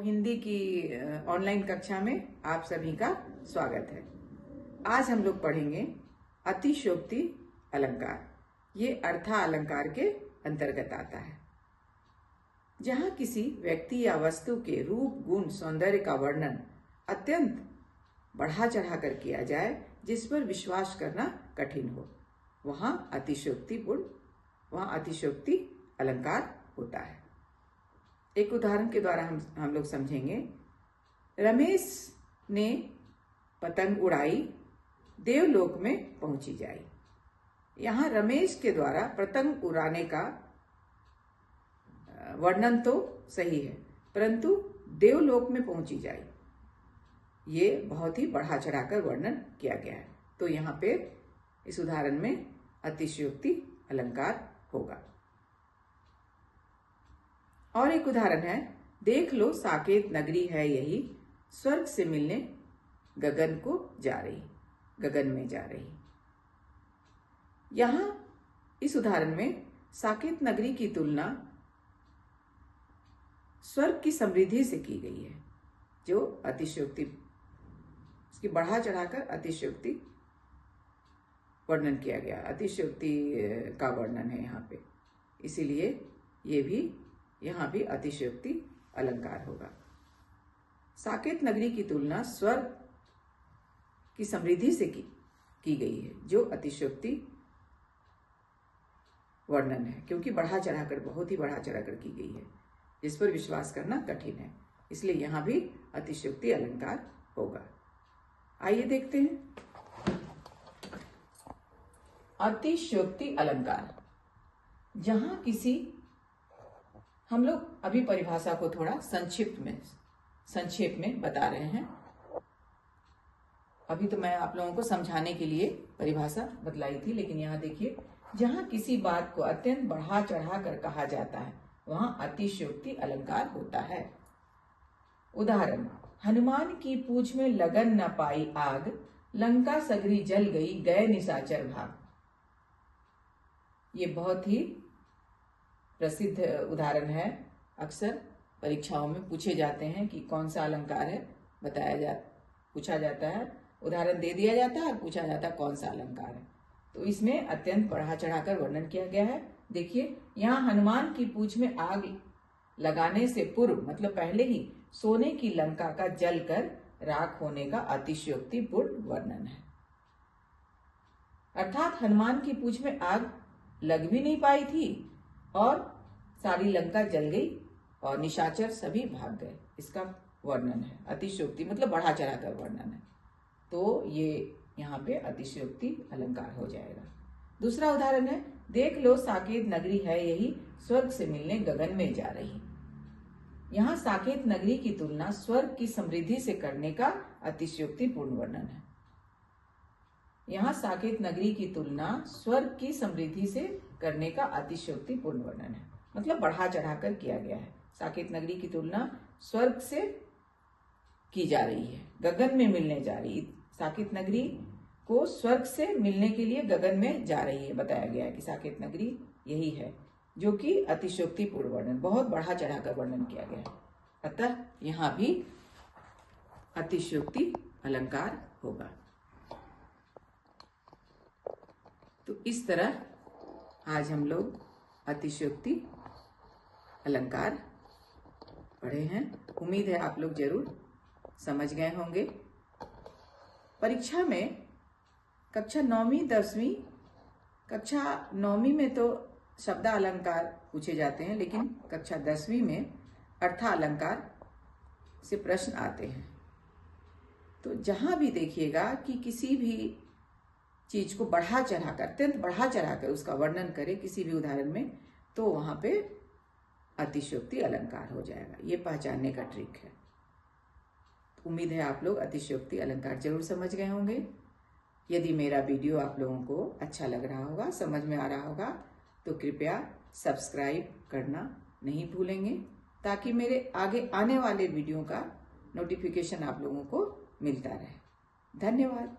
हिंदी की ऑनलाइन कक्षा में आप सभी का स्वागत है। आज हम लोग पढ़ेंगे अतिशयोक्ति अलंकार। ये अर्था अलंकार के अंतर्गत आता है। जहां किसी व्यक्ति या वस्तु के रूप, गुण, सौंदर्य का वर्णन अत्यंत बढ़ा चढ़ा कर किया जाए, जिस पर विश्वास करना कठिन हो, वहां अतिशयोक्ति अलंकार होता है। एक उदाहरण के द्वारा हम लोग समझेंगे। रमेश ने पतंग उड़ाई, देवलोक में पहुंची जाई। यहाँ रमेश के द्वारा पतंग उड़ाने का वर्णन तो सही है, परंतु देवलोक में पहुंची जाई, ये बहुत ही बढ़ा चढ़ाकर वर्णन किया गया है। तो यहाँ पे इस उदाहरण में अतिशयोक्ति अलंकार होगा। और एक उदाहरण है, देख लो साकेत नगरी है यही, स्वर्ग से मिलने गगन में जा रही। यहां इस उदाहरण में साकेत नगरी की तुलना स्वर्ग की समृद्धि से की गई है, जो अतिशयोक्ति, इसकी बढ़ा चढ़ाकर अतिशयोक्ति वर्णन किया गया। अतिशयोक्ति का वर्णन है यहाँ पे, इसीलिए ये भी यहाँ भी अतिशयोक्ति अलंकार होगा। साकेत नगरी की तुलना स्वर्ग की समृद्धि से की गई है, जो अतिशयोक्ति वर्णन है, क्योंकि बढ़ा चढ़ाकर, बहुत ही बढ़ा चढ़ाकर की गई है, जिस पर विश्वास करना कठिन है, इसलिए यहाँ भी अतिशयोक्ति अलंकार होगा। आइए देखते हैं अतिशयोक्ति अलंकार। जहां किसी, हम लोग अभी परिभाषा को थोड़ा संक्षेप में बता रहे हैं। अभी तो मैं आप लोगों को समझाने के लिए परिभाषा बतलाई थी, लेकिन यहाँ देखिए, जहां किसी बात को अत्यंत बढ़ा चढ़ा कर कहा जाता है, वहां अतिशयोक्ति अलंकार होता है। उदाहरण, हनुमान की पूंछ में लगन न पाई आग, लंका सगरी जल गई, गए निशाचर भाग। ये बहुत ही प्रसिद्ध उदाहरण है। अक्सर परीक्षाओं में पूछे जाते हैं कि कौन सा अलंकार है, पूछा जाता है, उदाहरण दे दिया जाता है और पूछा जाता है कौन सा अलंकार है। तो इसमें अत्यंत बढ़ा चढ़ाकर वर्णन किया गया है। देखिए, यहाँ हनुमान की पूंछ में आग लगाने से पूर्व, मतलब पहले ही, सोने की लंका का जलकर राख होने का अतिशयोक्तिपूर्ण वर्णन है। अर्थात हनुमान की पूंछ में आग लग भी नहीं पाई थी और सारी लंका जल गई और निशाचर सभी भाग गए, इसका वर्णन है। अतिशयोक्ति मतलब बढ़ा चढ़ाकर वर्णन है, तो ये यहाँ पे अतिशयोक्ति अलंकार हो जाएगा। दूसरा उदाहरण है, देख लो साकेत नगरी है यही, स्वर्ग से मिलने गगन में जा रही। यहाँ साकेत नगरी की तुलना स्वर्ग की समृद्धि से करने का अतिशयोक्तिपूर्ण वर्णन है। यहाँ साकेत नगरी की तुलना स्वर्ग की समृद्धि से करने का अतिशयोक्तिपूर्ण वर्णन है, मतलब बढ़ा चढ़ाकर किया गया है। साकेत नगरी की तुलना स्वर्ग से की जा रही है, गगन में मिलने जा रही। साकेत नगरी को स्वर्ग से मिलने के लिए गगन में जा रही है, बताया गया है कि साकेत नगरी यही है, जो कि अतिशयोक्तिपूर्ण वर्णन, बहुत बढ़ा चढ़ाकर वर्णन किया गया है। अतः यहाँ भी अतिशयोक्ति अलंकार होगा। तो इस तरह आज हम लोग अतिशयोक्ति अलंकार पढ़े हैं। उम्मीद है आप लोग जरूर समझ गए होंगे। परीक्षा में कक्षा 9वीं 10वीं, कक्षा 9वीं में तो शब्द अलंकार पूछे जाते हैं, लेकिन कक्षा 10वीं में अर्था अलंकार से प्रश्न आते हैं। तो जहां भी देखिएगा कि किसी भी चीज को बढ़ा चढ़ाकर, अत्यंत बढ़ा चढ़ाकर उसका वर्णन करे किसी भी उदाहरण में, तो वहां पे अतिशयोक्ति अलंकार हो जाएगा। ये पहचानने का ट्रिक है। उम्मीद है आप लोग अतिशयोक्ति अलंकार जरूर समझ गए होंगे। यदि मेरा वीडियो आप लोगों को अच्छा लग रहा होगा, समझ में आ रहा होगा, तो कृपया सब्सक्राइब करना नहीं भूलेंगे, ताकि मेरे आगे आने वाले वीडियो का नोटिफिकेशन आप लोगों को मिलता रहे। धन्यवाद।